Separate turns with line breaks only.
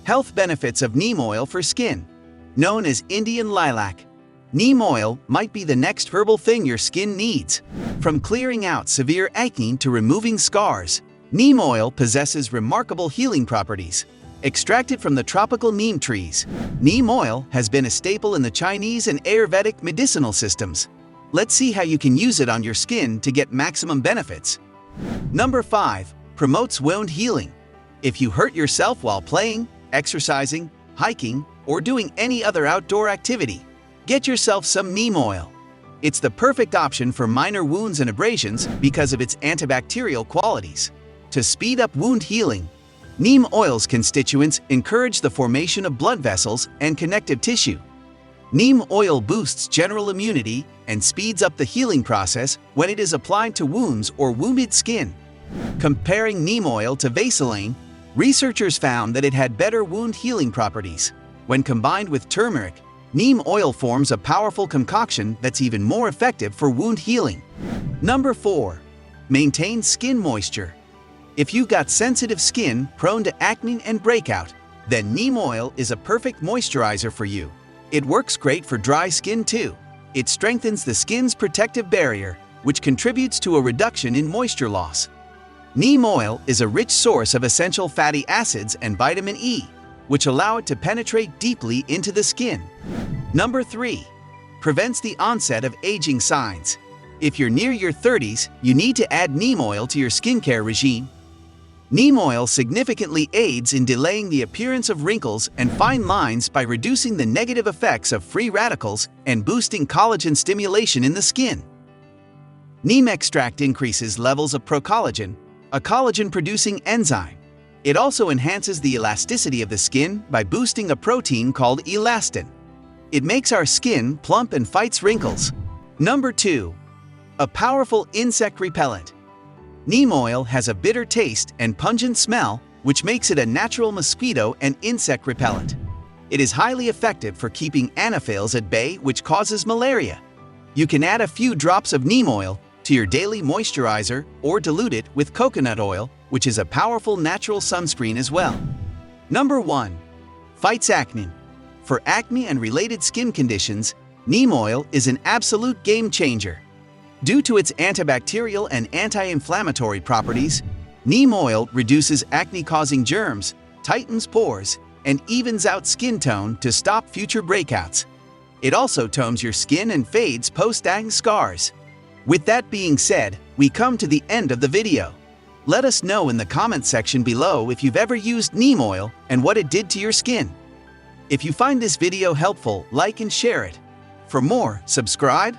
Health benefits of neem oil for skin. Known as Indian lilac, neem oil might be the next herbal thing your skin needs. From clearing out severe acne to removing scars, neem oil possesses remarkable healing properties. Extracted from the tropical neem trees, neem oil has been a staple in the Chinese and Ayurvedic medicinal systems. Let's see how you can use it on your skin to get maximum benefits. Number 5. Promotes wound healing. If you hurt yourself while playing, exercising, hiking, or doing any other outdoor activity, get yourself some neem oil. It's the perfect option for minor wounds and abrasions because of its antibacterial qualities. To speed up wound healing, neem oil's constituents encourage the formation of blood vessels and connective tissue. Neem oil boosts general immunity and speeds up the healing process when it is applied to wounds or wounded skin. Comparing neem oil to Vaseline, researchers found that it had better wound healing properties. When combined with turmeric, neem oil forms a powerful concoction that's even more effective for wound healing. Number 4. Maintains skin moisture. If you've got sensitive skin prone to acne and breakout, then neem oil is a perfect moisturizer for you. It works great for dry skin too. It strengthens the skin's protective barrier, which contributes to a reduction in moisture loss. Neem oil is a rich source of essential fatty acids and vitamin E, which allow it to penetrate deeply into the skin. Number 3. Prevents the onset of aging signs. If you're near your 30s, you need to add neem oil to your skincare regime. Neem oil significantly aids in delaying the appearance of wrinkles and fine lines by reducing the negative effects of free radicals and boosting collagen stimulation in the skin. Neem extract increases levels of procollagen, a collagen-producing enzyme. It also enhances the elasticity of the skin by boosting a protein called elastin. It makes our skin plump and fights wrinkles. Number 2. A powerful insect repellent. Neem oil has a bitter taste and pungent smell, which makes it a natural mosquito and insect repellent. It is highly effective for keeping anopheles at bay, which causes malaria. You can add a few drops of neem oil to your daily moisturizer or dilute it with coconut oil, which is a powerful natural sunscreen as well. Number 1. Fights acne. For acne and related skin conditions, neem oil is an absolute game changer. Due to its antibacterial and anti-inflammatory properties, neem oil reduces acne-causing germs, tightens pores, and evens out skin tone to stop future breakouts. It also tones your skin and fades post-acne scars. With that being said, we come to the end of the video. Let us know in the comment section below if you've ever used neem oil and what it did to your skin. If you find this video helpful, like and share it. For more, subscribe,